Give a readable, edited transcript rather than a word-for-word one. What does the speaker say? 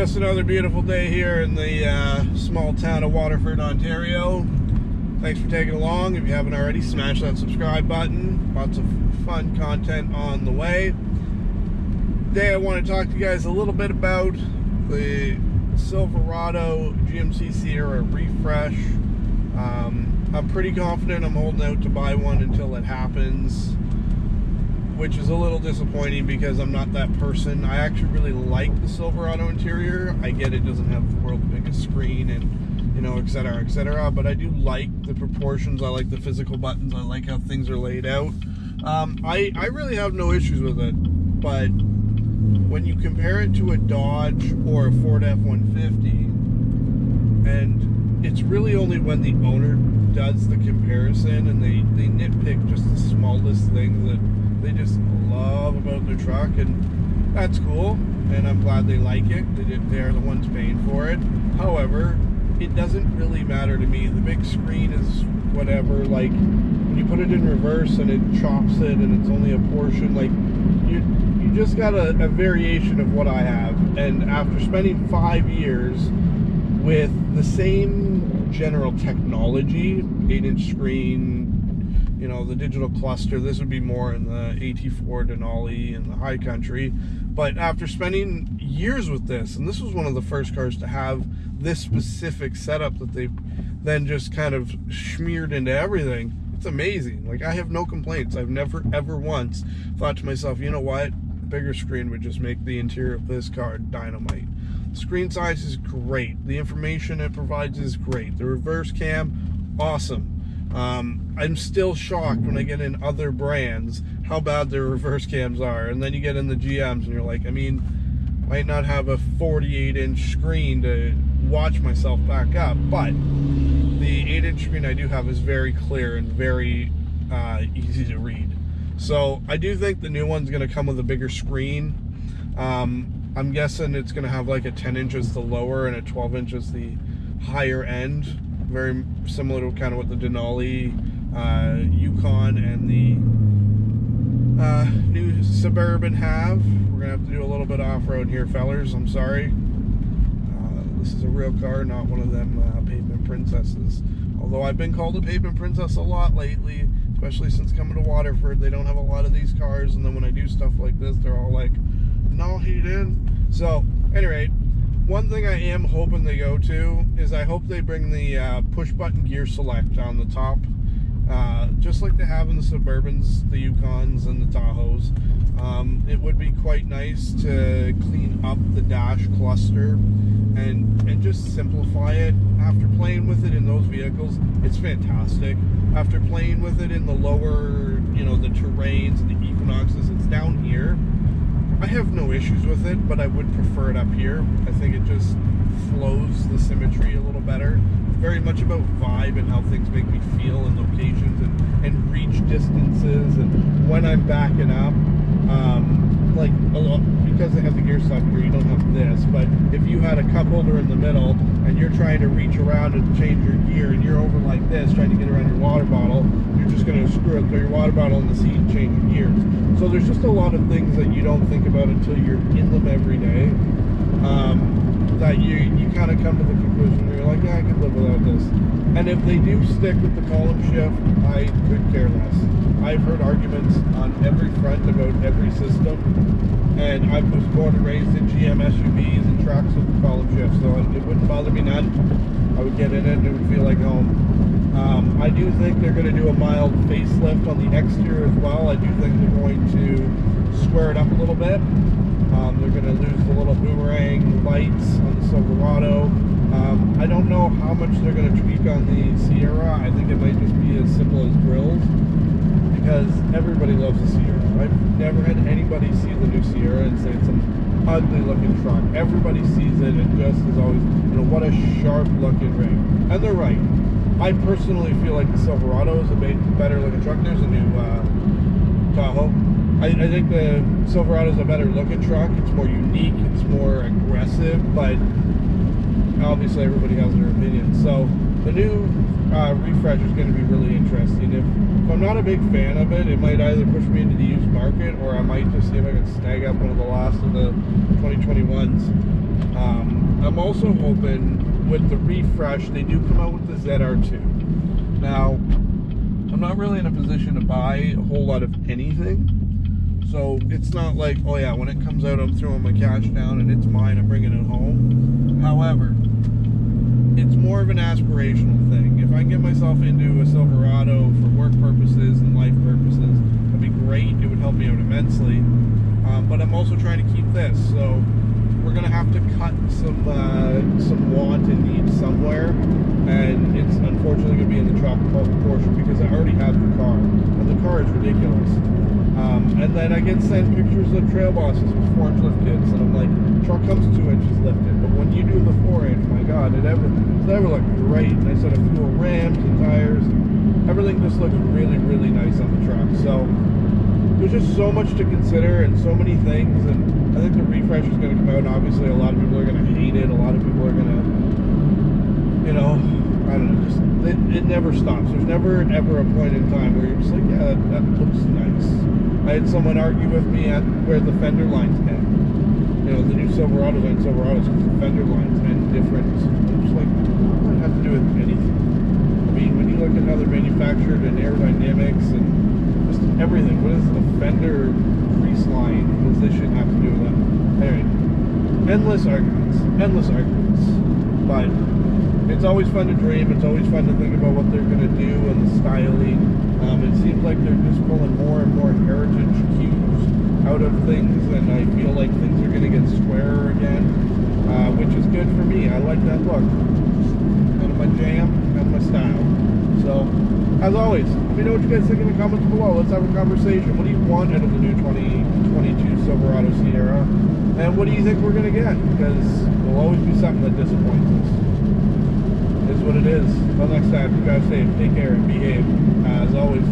Just another beautiful day here in the small town of Waterford, Ontario. Thanks for taking along. If you haven't already, smash that subscribe button. Lots of fun content on the way. Today I want to talk to you guys a little bit about the Silverado GMC Sierra refresh. I'm pretty confident I'm holding out to buy one until it happens, which is a little disappointing because I'm not that person. I actually really like the Silverado interior. I get it doesn't have the world's biggest screen and, you know, etc., but I do like the proportions. I like the physical buttons. I like how things are laid out. I really have no issues with it, but when you compare it to a Dodge or a Ford F-150, and it's really only when the owner does the comparison and they nitpick just the smallest things that they just love about their truck, and that's cool, and I'm glad they like it. They're the ones paying for it. However, it doesn't really matter to me. The big screen is whatever. Like, when you put it in reverse and it chops it and it's only a portion, like, you just got a variation of what I have. And after spending 5 years with the same general technology, 8-inch screen, you know, the digital cluster, this would be more in the AT4 Denali and the high country. But after spending years with this, and this was one of the first cars to have this specific setup that they've then just kind of smeared into everything, it's amazing. Like, I have no complaints. I've never ever once thought to myself, you know what, a bigger screen would just make the interior of this car dynamite. Screen size is great. The information it provides is great. The reverse cam, awesome. I'm still shocked when I get in other brands how bad their reverse cams are, and then you get in the GMs and you're like, I mean, might not have a 48-inch screen to watch myself back up, but the 8-inch screen I do have is very clear and very easy to read. So I do think the new one's going to come with a bigger screen. I'm guessing it's going to have like a 10 inches the lower and a 12 inches the higher end. Very similar to kind of what the Denali, Yukon, and the new Suburban have. We're going to have to do a little bit of off-road here, fellers. I'm sorry. This is a real car, not one of them pavement princesses. Although I've been called a pavement princess a lot lately, especially since coming to Waterford. They don't have a lot of these cars, and then when I do stuff like this, they're all like, no, he didn't. So, anyway, one thing I am hoping they go to is I hope they bring the push-button gear select on the top, just like they have in the Suburbans, the Yukons, and the Tahoes. It would be quite nice to clean up the dash cluster and just simplify it. After playing with it in those vehicles, it's fantastic. After playing with it in the lower, you know, the Terrains and the Equinoxes, it's down here. I have no issues with it, but I would prefer it up here. I think it just flows the symmetry a little better. Very much about vibe and how things make me feel in locations and reach distances and when I'm backing up. Like, a lot, because they have the gear stuff here, you don't have this, but if you had a cup holder in the middle and you're trying to reach around and change your gear and you're over like this trying to get around your water bottle, you're just going to screw it, throw your water bottle in the seat and change your gears. So there's just a lot of things that you don't think about until you're in them every day, that you kind of come to the conclusion where you're like, yeah, I could live without this. And if they do stick with the column shift, I could care less. I've heard arguments on every front about every system, and I was born and raised in GM SUVs and trucks with the column shift, so it wouldn't bother me none. I would get in it and it would feel like home. I do think they're going to do a mild facelift on the exterior as well. I do think they're going to square it up a little bit. They're going to lose the little boomerang lights on the Silverado. I don't know how much they're going to tweak on the Sierra. I think it might just be as simple as grills, because everybody loves the Sierra. I've never had anybody see the new Sierra and say it's an ugly looking truck. Everybody sees it and just is always, you know, what a sharp looking ring. And they're right. I personally feel like the Silverado is a better looking truck. There's a new Tahoe. I think the Silverado is a better looking truck. It's more unique, it's more aggressive, but obviously everybody has their opinion. So the new refresh is going to be really interesting. If I'm not a big fan of it, it might either push me into the used market, or I might just see if I can snag up one of the last of the 2021s. I'm also hoping with the refresh, they do come out with the ZR2. Now, I'm not really in a position to buy a whole lot of anything. So it's not like, oh yeah, when it comes out, I'm throwing my cash down and it's mine, I'm bringing it home. However, it's more of an aspirational thing. If I can get myself into a Silverado for work purposes and life purposes, that'd be great. It would help me out immensely. But I'm also trying to keep this. So we're gonna have to cut some want and need somewhere, and it's unfortunately gonna be in the truck portion because I already have the car, and the car is ridiculous. And then I get sent pictures of trail bosses with 4-inch lift kits, and I'm like, truck comes 2 inches lifted, but when you do the 4-inch, my God, it never looked great. And I set a fuel rams and tires, everything just looks really, really nice on the truck. So there's just so much to consider and so many things, and I think the refresh is going to come out, and obviously a lot of people are going to hate it, a lot of people are going to, you know, I don't know, just it never stops. There's never ever a point in time where you're just like, yeah, that looks nice. I had someone argue with me at where the fender lines end. You know, the new Silverados and Silverados, because the fender lines end different. I'm just like, what does that have to do with anything? I mean, when you look at how they're manufactured and aerodynamics and just everything, what does the fender crease line position have to do with that? Anyway, endless arguments. But it's always fun to dream. It's always fun to think about what they're going to do and the styling. It seems like they're just pulling more and more heritage cues out of things, and I feel like things are going to get squarer again, which is good for me. I like that look. Kind of my jam, kind of my style. So, as always, let me know what you guys think in the comments below. Let's have a conversation. What do you want out of the new 2022 Silverado Sierra? And what do you think we're going to get? Because there'll always be something that disappoints us. It is what it is. Until next time, you guys safe, take care, and behave. As always,